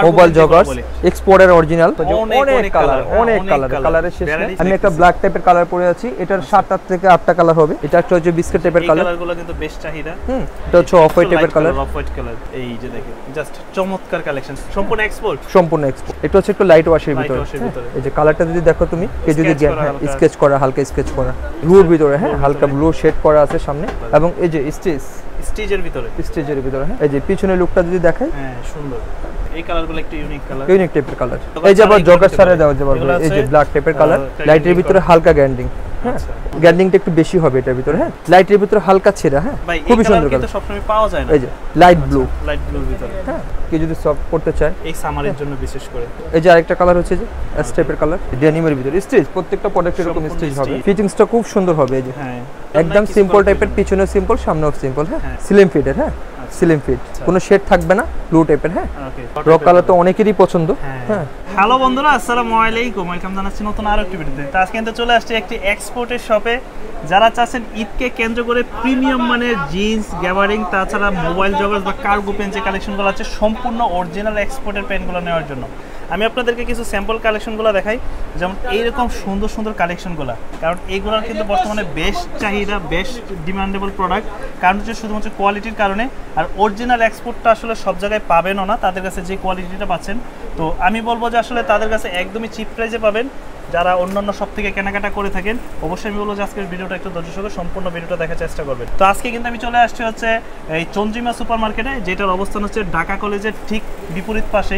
Mobile joggers এক্সপোর্টের original অনেক কালারের শেষ নেই আমি একটা ব্ল্যাক টাইপের কালার পরে আছি এটার 7টা থেকে 8টা কালার হবে এটা একটা হচ্ছে বিস্কিট টাইপের কালার এই কালারগুলো কিন্তু বেশ চাহিদা এটা হচ্ছে অফ হোয়াইট টাইপের কালার অফ হোয়াইট কালার এই যে দেখেন জাস্ট চমৎকার কালেকশন সম্পূর্ণ এক্সপোর্ট এটা হচ্ছে একটু লাইট ওয়াশের ভিতরে এই যে কালারটা যদি দেখো তুমি কে যদি স্কেচ করা হালকা স্কেচ করা ব্লুর ভিতরে হ্যাঁ হালকা ব্লু শেড করা আছে সামনে এবং এই যে স্টেজের ভিতরে হ্যাঁ এই যে পিছনের লুকটা যদি দেখাই হ্যাঁ সুন্দর এই কালারগুলো একটু ইউনিক টাইপের কালার এই যে আবার জগার সারে দেওয়া যাবে এই যে ব্ল্যাক টাইপের কালার লাইটের ভিতরে হালকা গ্যান্ডিং হ্যাঁ গ্যান্ডিংটা একটু বেশি হবে এটার ভিতরে হ্যাঁ লাইটের ভিতরে হালকা ছেঁড়া হ্যাঁ খুবই সুন্দর কালার সব সময় পাওয়া যায় না এই যে লাইট ব্লুর ভিতরে হ্যাঁ কে যদি সফট করতে চায় এই সামারের জন্য বিশেষ করে এই যে আরেকটা কালার হচ্ছে যে এস টাইপের কালার ডেনিমের ভিতরে স্টিচ প্রত্যেকটা প্রোডাক্টের এরকম স্টিচ হবে ফিটিংসটা খুব সুন্দর হবে এই যে হ্যাঁ একদম সিম্পল টাইপের পিছনে সিম্পল সামনেও সিম্পল হ্যাঁ স্লিম ফিটের হ্যাঁ স্লিম ফিট কোনো শেড থাকবে না ব্লু টাইপের হ্যাঁ রক কালার তো অনেকেরই পছন্দ হ্যাঁ হ্যালো বন্ধুরা আসসালামু আলাইকুম ওয়েলকাম জানাচ্ছি নতুন আরো একটি ভিডিওতে তো আজকে কিন্তু চলে আসছে একটি এক্সপোর্টের শপে যারা চাচ্ছেন ঈদকে কেন্দ্র করে প্রিমিয়াম মানের জিন্স গ্যাবারিং তাছাড়া মোবাইল জগার্স বা কার্গো পেন যে কালেকশনগুলো আছে সম্পূর্ণ অরিজিনাল এক্সপোর্টের পেনগুলো নেওয়ার জন্য আমি আপনাদেরকে কিছু স্যাম্পল কালেকশনগুলো দেখাই যেমন এইরকম সুন্দর সুন্দর কালেকশনগুলো কারণ এইগুলোর কিন্তু বর্তমানে বেশ চাহিদা বেশ ডিমান্ডেবল প্রোডাক্ট কারণ হচ্ছে শুধুমাত্র কোয়ালিটির কারণে আর অরিজিনাল এক্সপোর্টটা আসলে সব জায়গায় পাবেনও না তাদের কাছে যে কোয়ালিটিটা পাচ্ছেন তো আমি বলবো যে আসলে তাদের কাছে একদমই চিপ প্রাইসে পাবেন যারা অন্যান্য সব থেকে কেনাকাটা করে থাকেন অবশ্যই আমি বলবো যে আজকের ভিডিওটা একটু ধৈর্য সহকারে সম্পূর্ণ ভিডিওটা দেখার চেষ্টা করবেন তো আজকে কিন্তু আমি চলে আসছি হচ্ছে এই চন্দ্রিমা সুপার মার্কেটে যেটার অবস্থান হচ্ছে ঢাকা কলেজের ঠিক বিপরীত পাশে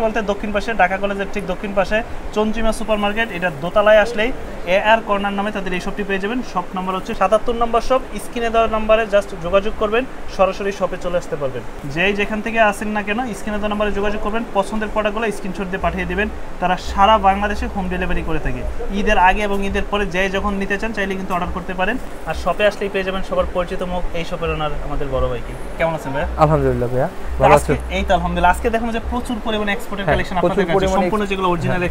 বলতে দক্ষিণ পাশে ঢাকা কলেজের ঠিক দক্ষিণ পাশে চন্দ্রিমা সুপার মার্কেট এটা দোতলায় আসলেই AR কর্নার নামে তাদের এই শপটি পেয়ে যাবেন শপ নাম্বার হচ্ছে 77 নম্বর শপ স্ক্রিনে দেওয়া নাম্বারে জাস্ট যোগাযোগ করবেন সরাসরি শপে চলে আসতে পারবেন যেই যেখান থেকে আসেন না কেন স্ক্রিনে দেওয়া নাম্বারে যোগাযোগ করবেন পছন্দের প্রোডাক্টগুলো স্ক্রিনশট দিয়ে পাঠিয়ে দিবেন তারা সারা বাংলাদেশে হোম ডেলিভারি করে থাকে ঈদের আগে এবং ঈদের পরে যে যখন নিতে চান চাইলে কিন্তু অর্ডার করতে পারেন আর শপে আসলেই পেয়ে যাবেন সবার পরিচিত মুখ এই শপের ওনার আমাদের বড় ভাইকে কেমন আছেন ভাই আলহামদুলিল্লাহ ভাইয়া ভালো আছি এই তো আলহামদুলিল্লাহ আজকে দেখুন যে প্রচুর পরিমাণে এক্সপোর্টের কালেকশন আপনাদের কাছে সম্পূর্ণ যেগুলো অরিজিনাল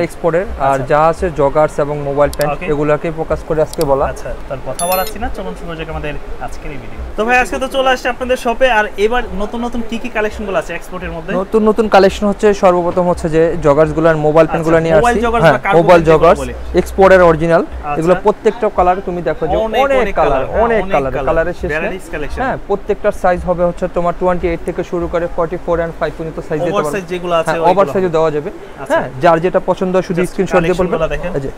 এক্সপোর্টের আর যা আছে জগার্স এবং মোবাইল পেন এগুলোকে ফোকাস করে আজকে বলা আচ্ছা তার কথা বলাচ্ছি না চলুন শুরু করি আমাদের আজকের এই ভিডিও তো ভাই আজকে তো চলে আসছে আপনাদের শপে আর এবার নতুন কি কালেকশনগুলো আছে এক্সপোর্টের মধ্যে নতুন কালেকশন হচ্ছে সর্বপ্রথম হচ্ছে যে জগার্সগুলো আর মোবাইল পেনগুলো নিয়ে আসছি মোবাইল জগার্স এক্সপোর্টের অরিজিনাল এগুলো প্রত্যেকটা কালার তুমি দেখো যে অনেক কালারের শেষ নেই হ্যাঁ প্রত্যেকটার সাইজ হবে হচ্ছে তোমার 28 থেকে শুরু করে 44 এন্ড 5 পর্যন্ত সাইজ দিতে পারবে ওভারসাইজ যেগুলো আছে ওভার সাইজও দেওয়া যাবে হ্যাঁ যার যেটা পছন্দ শুধু স্ক্রিনশট দিয়ে বলবেন এই যে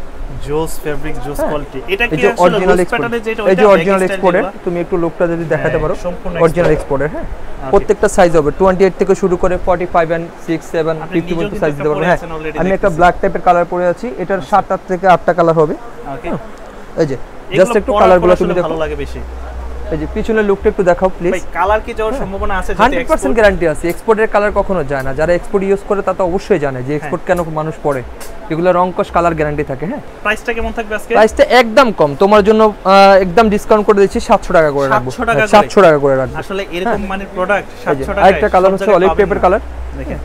জোস ফেব্রিক জোস কোয়ালিটি এটা কি অরিজিনাল এক্সপোর্টের যেটা এই যে অরিজিনাল এক্সপোর্টের তুমি একটু লুকটা যদি দেখাতে পারো অরিজিনাল এক্সপোর্টের হ্যাঁ প্রত্যেকটা সাইজ হবে 28 থেকে শুরু করে 45 এন্ড 6 7 50 পর্যন্ত সাইজ দিতে পারবে হ্যাঁ আমি একটা ব্ল্যাক টাইপের কালার পরে আছি এটার 7টা থেকে 8টা কালার হবে ওকে এই যে জাস্ট একটু কালারগুলো তুমি দেখো ভালো লাগে বেশি এই যে পিছনের লুকটা একটু দেখাও প্লিজ ভাই কালার কি যাওয়ার সম্ভাবনা আছে যদি 100% গ্যারান্টি আছে এক্সপোর্টের কালার কখনো যায় না যারা এক্সপোর্ট ইউজ করে তারা তো অবশ্যই জানে যে এক্সপোর্ট কেন মানুষ পড়ে এগুলো রংকশ কালার গ্যারান্টি থাকে হ্যাঁ প্রাইসটা কেমন থাকবে আজকে প্রাইসটা একদম কম তোমার জন্য একদম ডিসকাউন্ট করে দিচ্ছি 700 টাকা করে রাখবো 700 টাকা করে রাখবো আসলে এরকম মানের প্রোডাক্ট 700 টাকা আরেকটা কালার হচ্ছে অলিভ পেপার কালার দেখেন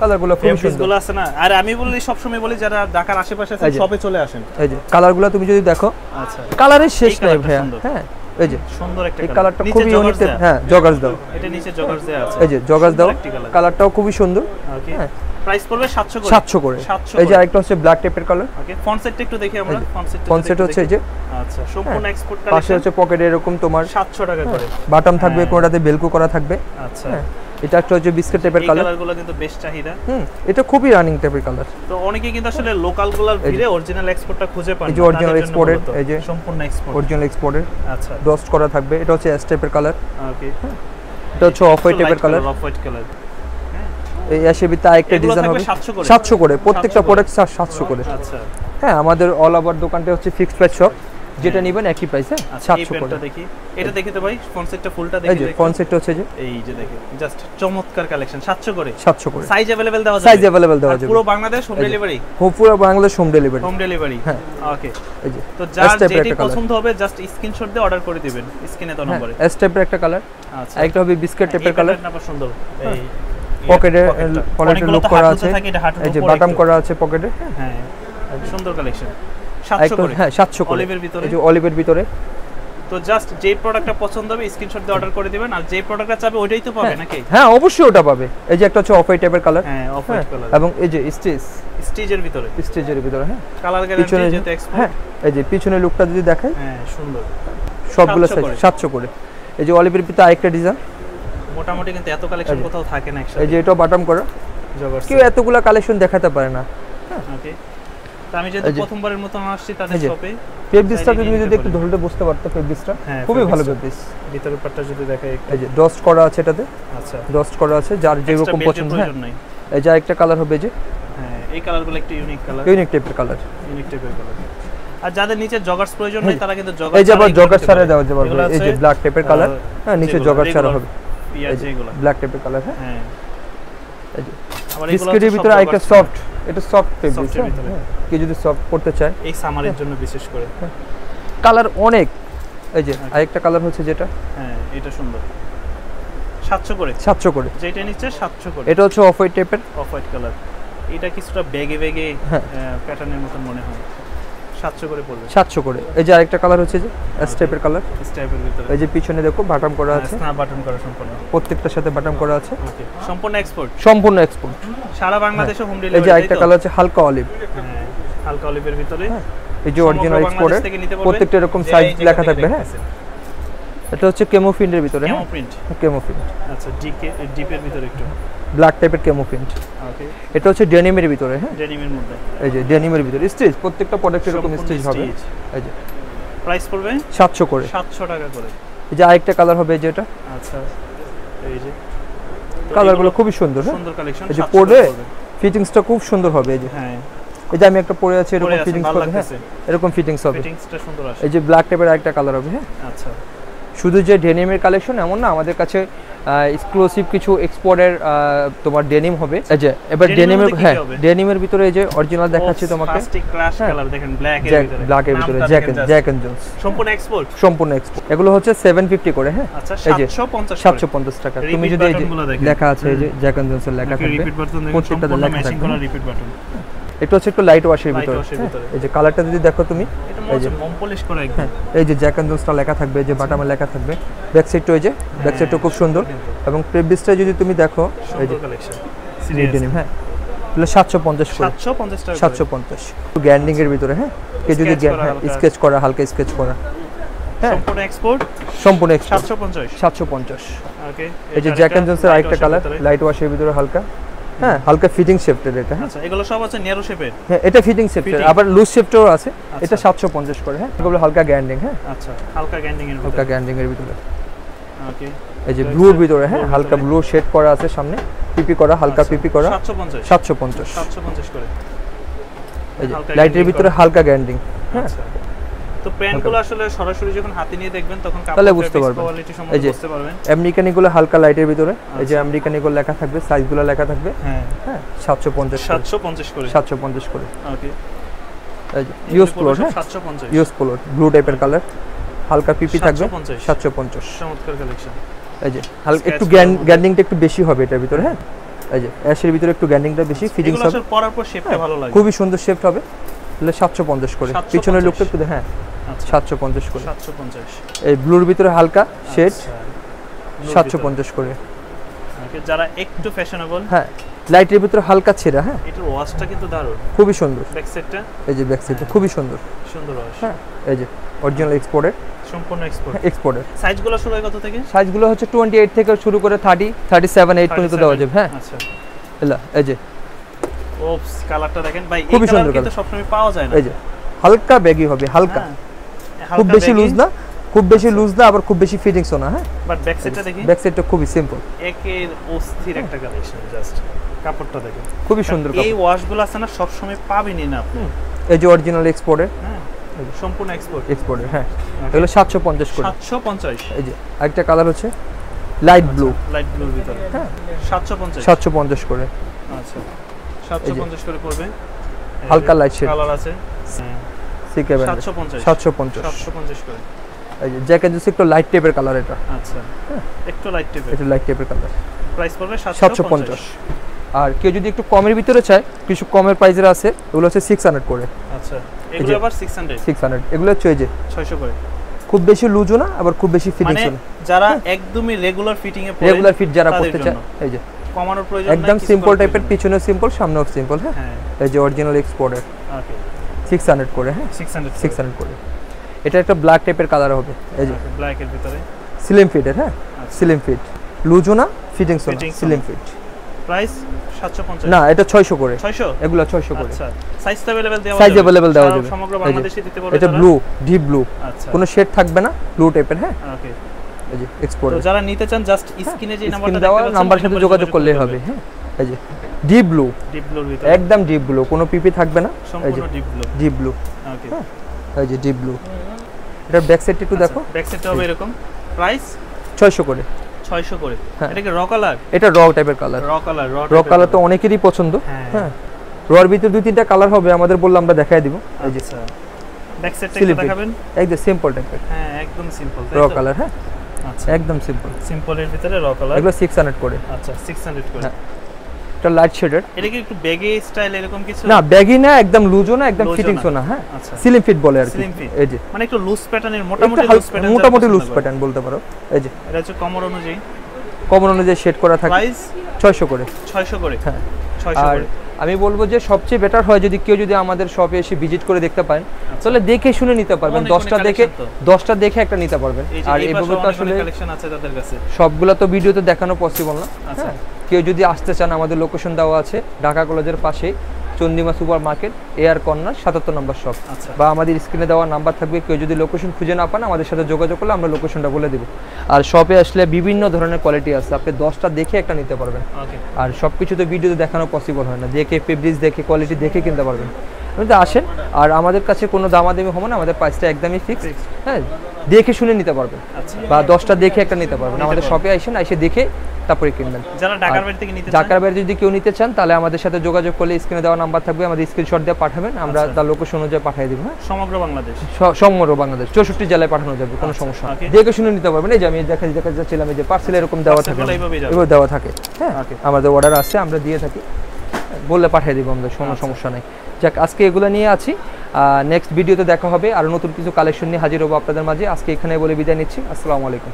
কালারগুলো খুব সুন্দর আছে না আর আমি বলি সব সময় বলি যারা ঢাকার আশেপাশে আছেন শপে চলে আসেন এই যে কালারগুলো তুমি যদি দেখো আচ্ছা কালারের শেষ নাই ভাইয়া হ্যাঁ এই যে সুন্দর একটা এই কালারটা খুবই ইউনিক হ্যাঁ জগার্স দাও এটা নিচে জগার্স দেয়া আছে এই যে জগার্স দাও কালারটাও খুবই সুন্দর ওকে প্রাইস পড়বে 700 করে এই যে আরেকটা হচ্ছে ব্ল্যাক টেপের কালার ওকে ফন্ট সেটটা একটু দেখি আমরা ফন্ট সেট হচ্ছে এই যে আচ্ছা সম্পূর্ণ এক্সপোর্ট কালেকশন পাশে হচ্ছে পকেটে এরকম তোমার 700 টাকা করে বাটন থাকবে কোনটাতে বেলকো করা থাকবে আচ্ছা এটা একটা হচ্ছে বিস্কিট টাইপের কালার এই কালারগুলো কিন্তু বেশ চাহিদা এটা খুবই রানিং টাইপের কালার তো অনেকে কিন্তু আসলে লোকাল গুলার ভিড়ে অরিজিনাল এক্সপোর্টটা খুঁজে পান এই যে অরিজিনাল এক্সপোর্টের এই যে সম্পূর্ণ এক্সপোর্ট অরিজিনাল এক্সপোর্টের আচ্ছা ডস্ট করা থাকবে এটা হচ্ছে এস টাইপের কালার ওকে এটা হচ্ছে অফ হোয়াইট টাইপের কালার অফ হোয়াইট কালার এই এসএবিতে আরেকটা ডিজাইন হবে 700 করে প্রত্যেকটা প্রোডাক্ট 700 করে আচ্ছা হ্যাঁ আমাদের অল ওভার দোকানটা হচ্ছে ফিক্সড প্রাইস শপ যেটা নেবেন একই প্রাইসে 700 করে দেখি এটা দেখি তো ভাই ফন্ট সেটটা ফুলটা দেখি এই যে ফন্ট সেটটা হচ্ছে যে এই যে দেখেন জাস্ট চমৎকার কালেকশন 700 করে সাইজ अवेलेबल দেওয়া যাবে পুরো বাংলাদেশ হোম ডেলিভারি পুরো বাংলাদেশ হোম ডেলিভারি হ্যাঁ ওকে এই যে তো যার যেটি পছন্দ হবে জাস্ট স্ক্রিনশট দিয়ে অর্ডার করে দিবেন স্ক্রিনে তো নম্বরে এস টাইপের একটা কালার আচ্ছা একটা হবে বিস্কিট টাইপের কালার এটা না সুন্দর এই পকেটে লুক করা আছে এই যে বাটন করা আছে পকেটে হ্যাঁ সুন্দর কালেকশন 700 করে হ্যাঁ 700 করে অলিভের ভিতরে এই যে অলিভের ভিতরে তো জাস্ট যে প্রোডাক্টটা পছন্দ হবে স্ক্রিনশট দিয়ে অর্ডার করে দিবেন, আর যে প্রোডাক্টটা চাবে ওইটাই তো পাবে নাকি? হ্যাঁ অবশ্যই ওটা পাবে। এই যে একটা হচ্ছে অফ হোয়াইট টাইপের কালার, হ্যাঁ অফ হোয়াইট কালার, এবং এই যে স্টিচের ভিতরে হ্যাঁ কালার গ্যারান্টি যেটা এক্সপোর্ট। হ্যাঁ এই যে পিছনের লুকটা যদি দেখাই, হ্যাঁ সুন্দর, সবগুলো সাইজ 700 করে। এই যে অলিভের ভিতরে আরেকটা ডিজাইন, মোটামুটি কিন্তু এত কালেকশন কোথাও থাকে না একসাথে। এই যে এটা বাটম করা, জগর্স কেউ এতগুলা কালেকশন দেখাতে পারে না। ওকে, তো আমি যেহেতু প্রথমবারের মতো আসছি তাদের শপে, ফেব্রিক্সটা তুমি যদি একটু ধরতে বুঝতে পারতো, ফেব্রিক্সটা খুবই ভালো ফেব্রিক্স। ভিতরের পাটটা যদি দেখাই, এই যে ডস্ট করা আছে এটাতে, আচ্ছা ডস্ট করা আছে যার যেরকম পছন্দ। হ্যাঁ এই যে আরেকটা কালার হবে, যে হ্যাঁ এই কালারগুলো একটু ইউনিক কালার, ইউনিক টাইপের কালার। আর যাদের নিচে জগার্স প্রয়োজন নেই তারা কিন্তু জগার্স, এই যে আবার জগার্স ছাড়া দেওয়া যাবে। এই যে ব্ল্যাক টাইপের কালার, হ্যাঁ নিচে জগার্স ছাড়া হবে, এগুলো ব্ল্যাক টাইপের কালার। হ্যাঁ এই যে আবার বিস্কিটের ভিতরে আরেকটা সফট, এটা সফট ফেব্রিক্স। কি যদি সফট করতে চায় এই সামারের জন্য বিশেষ করে, কালার অনেক। এই যে আরেকটা কালার হচ্ছে যেটা, হ্যাঁ এটা সুন্দর, 700 করে, 700 করে যেটা নিচে 700 করে। এটা হচ্ছে অফ হোয়াইট টাইপের, অফ হোয়াইট কালার, এটা কিছুটা বেগে প্যাটার্নের মতন মনে হয়, 700 করে পড়বে, 700 করে। এই যে আরেকটা কালার হচ্ছে যে এস টাইপের কালার, এস টাইপের ভিতরে। এই যে পিছনে দেখো বাটম করা আছে, স্ন্যাপ বাটন করা সম্পূর্ণ, প্রত্যেকটার সাথে বাটম করা আছে। ওকে, সম্পূর্ণ এক্সপোর্ট, সম্পূর্ণ এক্সপোর্ট, সারা বাংলাদেশে হোম ডেলিভারি। এই যে আরেকটা কালার আছে হালকা অলিভ, হ্যাঁ হালকা অলিভের ভিতরে, এই যে অরিজিনাল এক্সপোর্টের, প্রত্যেকটা এরকম সাইজ লেখা থাকবে। হ্যাঁ এটা হচ্ছে কেমো প্রিন্টের ভিতরে, কেমো প্রিন্ট, কেমো প্রিন্ট। আচ্ছা ডিপের ভিতরে একটু ব্ল্যাক টাইপের কেমো প্রিন্ট। ওকে, এটা হচ্ছে ডেনিমের ভিতরে। হ্যাঁ ডেনিমের মধ্যে, এই যে ডেনিমের ভিতরে স্টিচ, প্রত্যেকটা প্রোডাক্ট এরকম স্টিচ হবে। এই যে প্রাইস পড়বে 700 করে, 700 টাকা করে। এই যে আরেকটা কালার হবে যেটা, আচ্ছা এই যে কালারগুলো খুবই সুন্দর, সুন্দর কালেকশন। এই যে পরে ফিটিংসটা খুব সুন্দর হবে। এই যে হ্যাঁ এই যে আমি একটা পরে আছি, এরকম ফিটিংস হবে। হ্যাঁ এরকম ফিটিংস হবে, ফিটিংসটা সুন্দর আসে। এই যে ব্ল্যাক টাইপের আরেকটা কালার হবে। হ্যাঁ আচ্ছা, শুধু যে ডেনিমের কালেকশন এমন না, আমাদের কাছে এক্সক্লুসিভ কিছু এক্সপোর্টের তোমার ডেনিম হবে। এই যে এবার ডেনিমের, হ্যাঁ ডেনিমের ভিতরে এই যে অরিজিনাল দেখাচ্ছি তোমাকে, প্লাস্টিক ক্রাশ কালার দেখেন, ব্ল্যাক এর ভিতরে, ব্ল্যাক এর ভিতরে জ্যাক এন্ড জোন্স, সম্পূর্ণ এক্সপোর্ট, সম্পূর্ণ এক্সপোর্ট। এগুলো হচ্ছে 750 করে। হ্যাঁ আচ্ছা 750 টাকা। তুমি যদি এই যে লেখা আছে, এই যে জ্যাক এন্ড জোন্স এর লেখা থাকবে, রিপিট বাটন দেখেন, প্রত্যেকটা লেখা থাকবে রিপিট বাটন। এটা হচ্ছে একটু লাইট ওয়াশের ভিতরে। এই যে কালারটা যদি দেখো তুমি, এই যে মম পলিশ করা একদম, এই যে জ্যাক এন্ড জোন্সটা লেখা থাকবে, যে বাটামে লেখা থাকবে। ব্যাক সাইডটা এই যে ব্যাক সাইডটা খুব সুন্দর, এবং প্রেবিসটা যদি তুমি দেখো, এই যে কালেকশন ডেনিম। হ্যাঁ তাহলে 750 করে, 750 টাকা, 750 একটু গ্যান্ডিং এর ভিতরে। হ্যাঁ কে যদি স্কেচ করা, হালকা স্কেচ করা। হ্যাঁ সম্পূর্ণ এক্সপোর্ট, সম্পূর্ণ এক্সপোর্ট, 750। ওকে, এই যে জ্যাক এন্ড জোন্সের আরেকটা কালার, লাইট ওয়াশের ভিতরে হালকা। হ্যাঁ হালকা ফিটিং শেপটের এটা। হ্যাঁ আচ্ছা এগুলো সব আছে ন্যারো শেপের। হ্যাঁ এটা ফিটিং শেপটের, আবার লুজ শেপটেরও আছে। এটা 750 করে। হ্যাঁ এগুলো হালকা গ্যান্ডিং। হ্যাঁ আচ্ছা হালকা গ্যান্ডিং এর ভিতরে, হালকা গ্যান্ডিং এর ভিতরে। ওকে, এই যে ব্লুর ভিতরে, হ্যাঁ হালকা ব্লু শেড করা আছে সামনে, পিপি করা, হালকা পিপি করা, 750 করে। এই যে লাইটের ভিতরে হালকা গ্যান্ডিং। হ্যাঁ তো প্যান্টগুলো আসলে সরাসরি যখন হাতে নিয়ে দেখবেন তখন তাহলে বুঝতে পারবেন, কোয়ালিটি সম্বন্ধে বুঝতে পারবেন। আমেরিকানিগুলো হালকা লাইটের ভিতরে, এই যে আমেরিকানিগুলো লেখা থাকবে, সাইজগুলো লেখা থাকবে। হ্যাঁ হ্যাঁ 750 করে, 750 করে। ওকে, এই যে ইউজ পোলো, হ্যাঁ 750 ইউজ পোলো, ব্লু টাইপের কালার, হালকা পিপি থাকবে, 750। চমৎকার কালেকশন। এই যে হালকা একটু গ্যান্ডিংটা একটু বেশি হবে এটার ভিতরে। হ্যাঁ এই যে অ্যাশের ভিতরে একটু গ্যান্ডিংটা বেশি, ফিটিংস হবে, এগুলো পরার পর শেপটা ভালো লাগে, খুবই সুন্দর শেপ হবে। তাহলে 750 করে। পিছনের লুকটা একটু, হ্যাঁ 750 করে। 750 এই ব্লুর ভিতরে হালকা শেড, 750 করে। ওকে, যারা একটু ফ্যাশনেবল, হ্যাঁ লাইটের ভিতরে হালকা ছেঁড়া। হ্যাঁ এটার ওয়াশটা কিন্তু দারুণ, খুবই সুন্দর। ব্যাক সাইডটা, এই যে ব্যাক সাইডটা খুবই সুন্দর, সুন্দর ওয়াশ। হ্যাঁ এই যে অরিজিনাল এক্সপোর্টের, সম্পূর্ণ এক্সপোর্টের। সাইজগুলো শুরু হয় কত থেকে? সাইজগুলো হচ্ছে 28 থেকে শুরু করে 30, 37, 8 পর্যন্ত দেওয়া যাবে। হ্যাঁ আচ্ছা এই যে ওপস কালারটা দেখেন ভাই, খুবই এই কালার কিন্তু সবসময় পাওয়া যায় না। এই যে হালকা ব্যাগি হবে, হালকা, খুব বেশি লুজ না, খুব বেশি লুজ না, আবার খুব বেশি ফিটিংসও না। হ্যাঁ বাট ব্যাক সাইডটা দেখি, ব্যাক সাইডটা খুবই সিম্পল, একের অস্থির একটা কালেকশন। জাস্ট কাপড়টা দেখেন খুবই সুন্দর কাপড়। এই ওয়াশগুলো আছে না সব সময় পাবেনই না আপনি। এই যে অরিজিনাল এক্সপোর্টের, হ্যাঁ সম্পূর্ণ এক্সপোর্টের। হ্যাঁ এগুলো 750 করে। 750। এই যে আরেকটা কালার হচ্ছে লাইট ব্লু, লাইট ব্লুর ভিতরে। হ্যাঁ 750 করে। আচ্ছা 750 করে পড়বে। হালকা লাইট শেড কালার আছে, সিকেবেন 750 করে। এই যে জ্যাক এন্ড জোন্স একটু লাইট টাইপের কালার এটা। আচ্ছা একটু লাইট টাইপের, একটু লাইট টাইপের কালার। প্রাইস পড়বে 750। আর কেউ যদি একটু কমের ভিতরে চায়, কিছু কমের প্রাইসের আছে, এগুলো হচ্ছে 600 করে। আচ্ছা এগুলো আবার 600, এগুলো হচ্ছে এই যে 600 করে। খুব বেশি লুজও না আবার খুব বেশি ফিটিংস না, যারা একদমই রেগুলার ফিটিং এ পরে রেগুলার ফিট যারা পড়তে চায় এই যে কমানোর প্রয়োজন একদম সিম্পল টাইপের, পিছনেও সিম্পল সামনেও সিম্পল। হ্যাঁ এই যে অরিজিনাল এক্সপোর্টের ওকে 600 করে। হ্যাঁ 600 করে। এটা একটা ব্ল্যাক টাইপের কালার হবে এই যে ব্ল্যাক এর ভিতরে স্লিম ফিটের। হ্যাঁ স্লিম ফিট, লুজও না ফিটিংস না, স্লিম ফিট। প্রাইস 750 না এটা 600 করে। 600 এগুলো 600 করে। আচ্ছা সাইজ अवेलेबल দেওয়া যাবে, সাইজ अवेलेबल দেওয়া যাবে সমগ্র বাংলাদেশে দিতে পারবে। এটা ব্লু, ডিপ ব্লু, আচ্ছা কোনো শেড থাকবে না, ব্লু টাইপের। হ্যাঁ ওকে এই যে এক্সপোর্ট। তো যারা নিতে চান জাস্ট স্ক্রিনে যে নাম্বারটা দেওয়া নাম্বারের সাথে যোগাযোগ করলেই হবে। হ্যাঁ এই যে ডিপ ব্লু, ডিপ ব্লুর ভিতরে একদম ডিপ ব্লু, কোনো পিপি থাকবে না, সম্পূর্ণ ডিপ ব্লু। ডিপ ব্লু ওকে এই যে ডিপ ব্লু। এটার ব্যাক সাইডটা একটু দেখো, ব্যাক সাইডটা হবে এরকম। প্রাইস 600 করে। 600 করে। এটা কি র কালার? এটা র টাইপের কালার। র কালার তো অনেকেরই পছন্দ। হ্যাঁ রর ভিতরে দুই তিনটা কালার হবে, আমাদের বললে আমরা দেখাই দিব। এই যে ব্যাক সাইডটা একটু দেখাবেন। একদম সিম্পল টাইপের। হ্যাঁ একদম সিম্পল র কালার। হ্যাঁ আচ্ছা একদম সিম্পল, সিম্পলের ভিতরে র কালার। এগুলো 600 করে। আচ্ছা 600 করে। এটা লাইট শেডের। এটা কি একটু ব্যাগি স্টাইল এরকম কিছু? না ব্যাগি না, একদম লুজও না, একদম ফিটিংসও না। হ্যাঁ আচ্ছা স্লিম ফিট বলে আর কি। এই যে মানে একটু লুজ প্যাটার্নের, মোটামুটি লুজ প্যাটার্ন, মোটামুটি লুজ প্যাটার্ন বলতে পারো। এই যে এটা হচ্ছে কমর অনুযায়ী, কমন অনুযায়ী শেড করা থাকে। প্রাইস 600 করে। 600 করে। হ্যাঁ 600 আর করে। আমি বলবো যে সবচেয়ে বেটার হয় যদি কেউ যদি আমাদের শপে এসে ভিজিট করে দেখতে পারেন, তাহলে দেখে শুনে নিতে পারবেন। 10টা দেখে একটা নিতে পারবেন। আর এইভাবে তো আসলে কালেকশন আছে তাদের কাছে, সবগুলা তো ভিডিওতে দেখানো পসিবল না। আচ্ছা কেউ যদি আসতে চান, আমাদের লোকেশন দেওয়া আছে ঢাকা কলেজের পাশেই, Chandima super market, air corner, 77 নম্বর শপ। বা আমাদের স্ক্রিনে দেওয়া নাম্বার থাকবে, কেউ যদি লোকেশন খুঁজে না পান আমাদের সাথে যোগাযোগ করলে আমরা লোকেশনটা বলে দেব। আর শপে আসলে বিভিন্ন ধরনের কোয়ালিটি আছে, আপনি 10টা দেখে একটা নিতে পারবেন। আর সব কিছু তো ভিডিওতে দেখানো পসিবল হয় না, দেখে ফেব্রিক্স দেখে কোয়ালিটি দেখে কিনতে পারবেন। আপনি আসেন, আর আমাদের কাছে কোনো দামাদামি হবে না, আমাদের প্রাইসটা একদমই ফিক্সড। হ্যাঁ দেখে শুনে নিতে পারবেন, বা 10টা দেখে একটা নিতে পারবেন। আমাদের শপে আসেন, এসে দেখে তারপরে কিনবেন। যারা ঢাকার বাইরে থেকে নিতে চান, ঢাকার বাইরে যদি কেউ নিতে চান তাহলে আমাদের সাথে যোগাযোগ করলে স্ক্রিনে দেওয়া নাম্বার থাকবে, আমাদের স্ক্রিনশট দিয়ে পাঠাবেন, আমরা তার লোকেশন অনুযায়ী পাঠিয়ে দেব। হ্যাঁ সমগ্র বাংলাদেশ, সমগ্র বাংলাদেশ 64 জেলায় পাঠানো যাবে, কোনো সমস্যা নেই। দেখে শুনে নিতে পারবেন। এই যে আমি দেখা যাচ্ছিলাম, এই যে পার্সেল এরকম দেওয়া থাকে, এগুলো দেওয়া থাকে। হ্যাঁ আমাদের অর্ডার আছে, আমরা দিয়ে থাকি, বললে পাঠিয়ে দিব আমরা, কোনো সমস্যা নেই। যাক আজকে এগুলো নিয়ে আছি, নেক্সট ভিডিওতে দেখা হবে, আর নতুন কিছু কালেকশন নিয়ে হাজির হবো আপনাদের মাঝে। আজকে এখানে বলে বিদায় নিচ্ছি। আসসালামু আলাইকুম।